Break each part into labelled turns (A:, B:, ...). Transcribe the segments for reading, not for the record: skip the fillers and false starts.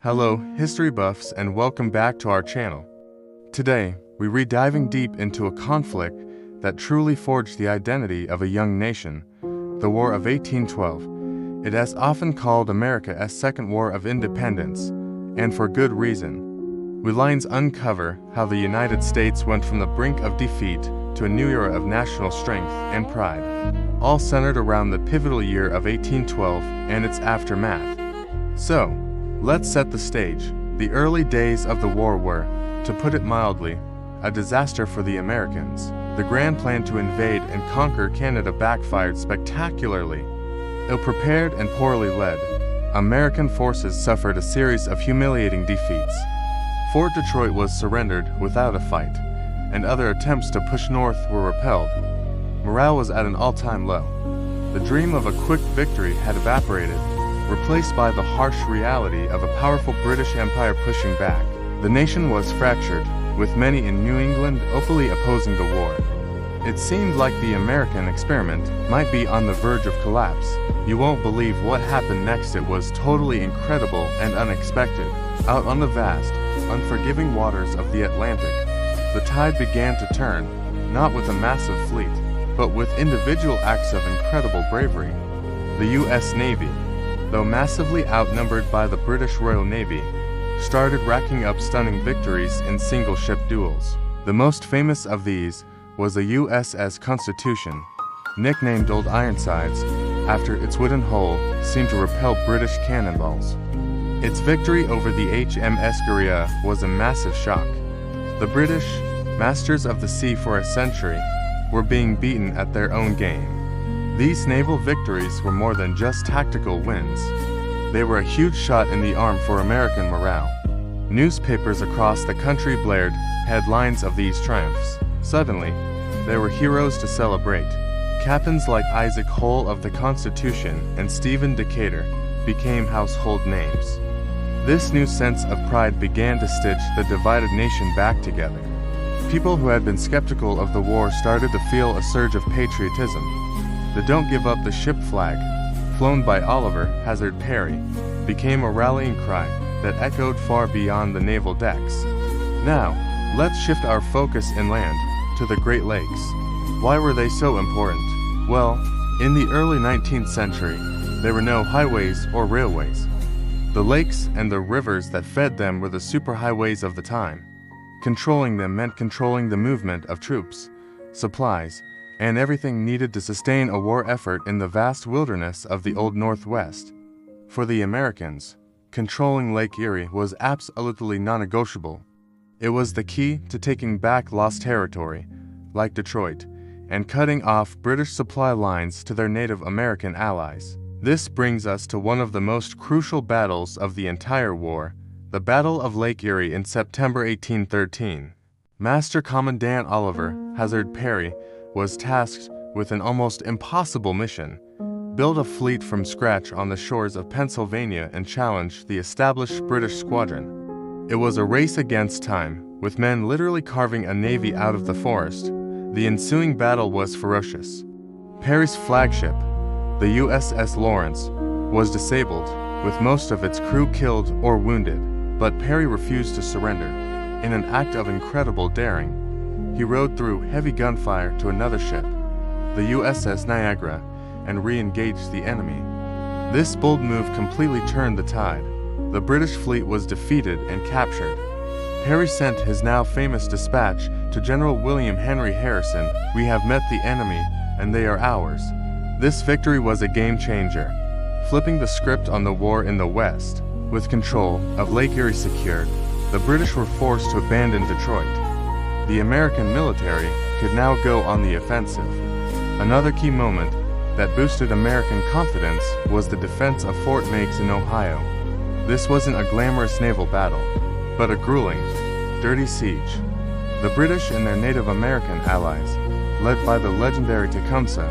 A: Hello, history buffs, and welcome back to our channel. Today, we read diving deep into a conflict that truly forged the identity of a young nation, the War of 1812. It is often called America's Second War of Independence, and for good reason. We lines uncover how the United States went from the brink of defeat to a new era of national strength and pride, all centered around the pivotal year of 1812 and its aftermath. So, let's set the stage. The early days of the war were, to put it mildly, a disaster for the Americans. The grand plan to invade and conquer Canada backfired spectacularly. Ill-prepared and poorly led, American forces suffered a series of humiliating defeats. Fort Detroit was surrendered without a fight, and other attempts to push north were repelled. Morale was at an all-time low. The dream of a quick victory had evaporated, replaced by the harsh reality of a powerful British Empire pushing back. The nation was fractured, with many in New England openly opposing the war. It seemed like the American experiment might be on the verge of collapse. You won't believe what happened next. It was totally incredible and unexpected. Out on the vast, unforgiving waters of the Atlantic, the tide began to turn, not with a massive fleet, but with individual acts of incredible bravery. The U.S. Navy, though massively outnumbered by the British Royal Navy, started racking up stunning victories in single-ship duels. The most famous of these was the USS Constitution, nicknamed Old Ironsides after its wooden hull seemed to repel British cannonballs. Its victory over the HMS Guerilla was a massive shock. The British, masters of the sea for a century, were being beaten at their own game. These naval victories were more than just tactical wins. They were a huge shot in the arm for American morale. Newspapers across the country blared headlines of these triumphs. Suddenly, there were heroes to celebrate. Captains like Isaac Hull of the Constitution and Stephen Decatur became household names. This new sense of pride began to stitch the divided nation back together. People who had been skeptical of the war started to feel a surge of patriotism. The Don't Give Up the Ship flag, flown by Oliver Hazard Perry, became a rallying cry that echoed far beyond the naval decks. Now, let's shift our focus inland, to the Great Lakes. Why were they so important? Well, in the early 19th century, there were no highways or railways. The lakes and the rivers that fed them were the superhighways of the time. Controlling them meant controlling the movement of troops, supplies, and everything needed to sustain a war effort in the vast wilderness of the Old Northwest. For the Americans, controlling Lake Erie was absolutely non-negotiable. It was the key to taking back lost territory, like Detroit, and cutting off British supply lines to their Native American allies. This brings us to one of the most crucial battles of the entire war, the Battle of Lake Erie in September 1813. Master Commandant Oliver Hazard Perry was tasked with an almost impossible mission: build a fleet from scratch on the shores of Pennsylvania and challenge the established British squadron. It was a race against time, with men literally carving a navy out of the forest. The ensuing battle was ferocious. Perry's flagship, the USS Lawrence, was disabled, with most of its crew killed or wounded, but Perry refused to surrender. In an act of incredible daring, he rode through heavy gunfire to another ship, the USS Niagara, and re-engaged the enemy. This bold move completely turned the tide. The British fleet was defeated and captured. Perry sent his now famous dispatch to General William Henry Harrison: "We have met the enemy, and they are ours." This victory was a game-changer, flipping the script on the war in the West. With control of Lake Erie secured, the British were forced to abandon Detroit. The American military could now go on the offensive. Another key moment that boosted American confidence was the defense of Fort McHenry in Ohio. This wasn't a glamorous naval battle, but a grueling, dirty siege. The British and their Native American allies, led by the legendary Tecumseh,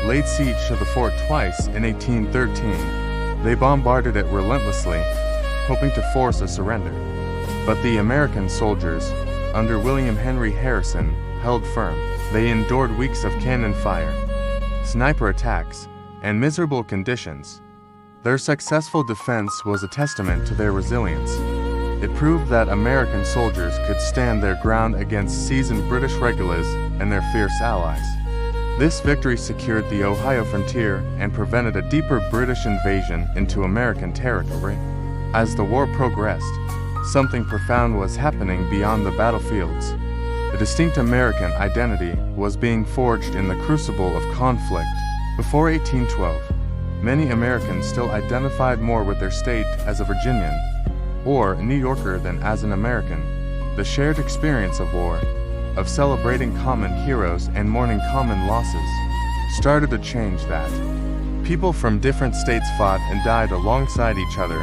A: laid siege to the fort twice in 1813. They bombarded it relentlessly, hoping to force a surrender. But the American soldiers, under William Henry Harrison, held firm. They endured weeks of cannon fire, sniper attacks, and miserable conditions. Their successful defense was a testament to their resilience. It proved that American soldiers could stand their ground against seasoned British regulars and their fierce allies. This victory secured the Ohio frontier and prevented a deeper British invasion into American territory. As the war progressed, something profound was happening beyond the battlefields. A distinct American identity was being forged in the crucible of conflict. Before 1812, many Americans still identified more with their state as a Virginian or a New Yorker than as an American. The shared experience of war, of celebrating common heroes and mourning common losses, started to change that. People from different states fought and died alongside each other,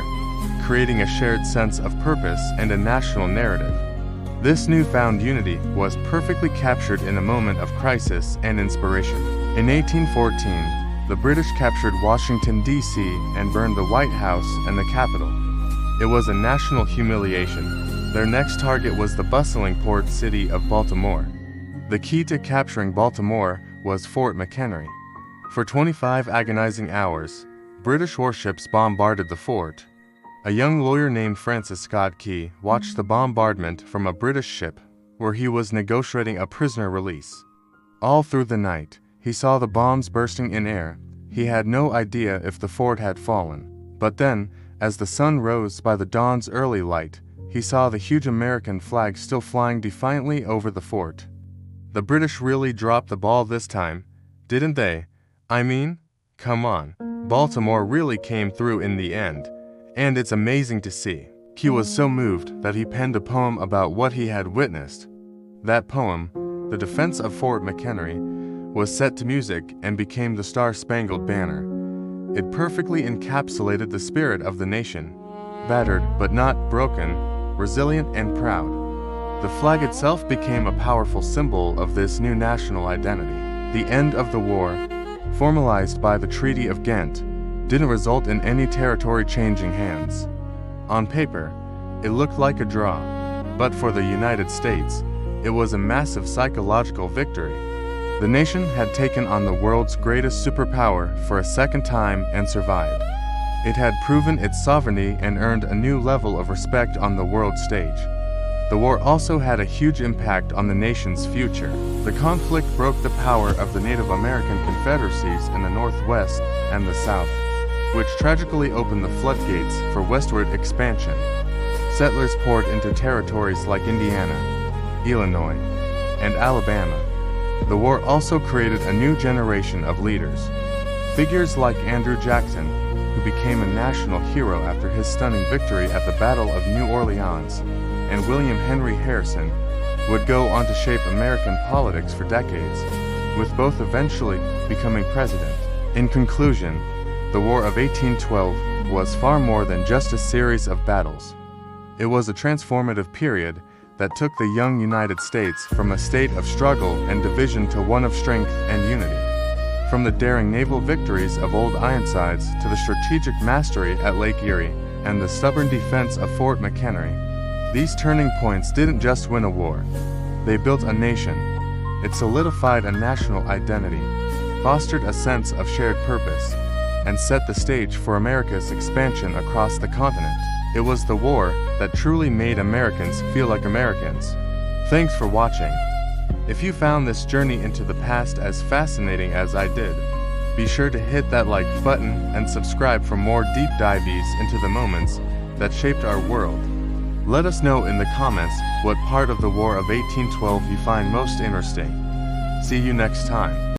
A: creating a shared sense of purpose and a national narrative. This newfound unity was perfectly captured in a moment of crisis and inspiration. In 1814, the British captured Washington, D.C. and burned the White House and the Capitol. It was a national humiliation. Their next target was the bustling port city of Baltimore. The key to capturing Baltimore was Fort McHenry. For 25 agonizing hours, British warships bombarded the fort. A young lawyer named Francis Scott Key watched the bombardment from a British ship where he was negotiating a prisoner release. All through the night, he saw the bombs bursting in air. He had no idea if the fort had fallen. But then, as the sun rose by the dawn's early light, he saw the huge American flag still flying defiantly over the fort. The British really dropped the ball this time, didn't they? I mean, come on. Baltimore really came through in the end. And it's amazing to see. He was so moved that he penned a poem about what he had witnessed. That poem, The Defense of Fort McHenry, was set to music and became the Star-Spangled Banner. It perfectly encapsulated the spirit of the nation, battered but not broken, resilient and proud. The flag itself became a powerful symbol of this new national identity. The end of the war, formalized by the Treaty of Ghent, didn't result in any territory changing hands. On paper, it looked like a draw, but for the United States, it was a massive psychological victory. The nation had taken on the world's greatest superpower for a second time and survived. It had proven its sovereignty and earned a new level of respect on the world stage. The war also had a huge impact on the nation's future. The conflict broke the power of the Native American confederacies in the Northwest and the South, which tragically opened the floodgates for westward expansion. Settlers poured into territories like Indiana, Illinois, and Alabama. The war also created a new generation of leaders. Figures like Andrew Jackson, who became a national hero after his stunning victory at the Battle of New Orleans, and William Henry Harrison, would go on to shape American politics for decades, with both eventually becoming president. In conclusion, the War of 1812 was far more than just a series of battles. It was a transformative period that took the young United States from a state of struggle and division to one of strength and unity. From the daring naval victories of Old Ironsides to the strategic mastery at Lake Erie and the stubborn defense of Fort McHenry, these turning points didn't just win a war. They built a nation. It solidified a national identity, fostered a sense of shared purpose, and set the stage for America's expansion across the continent. It was the war that truly made Americans feel like Americans. Thanks for watching. If you found this journey into the past as fascinating as I did, be sure to hit that like button and subscribe for more deep dives into the moments that shaped our world. Let us know in the comments what part of the War of 1812 you find most interesting. See you next time.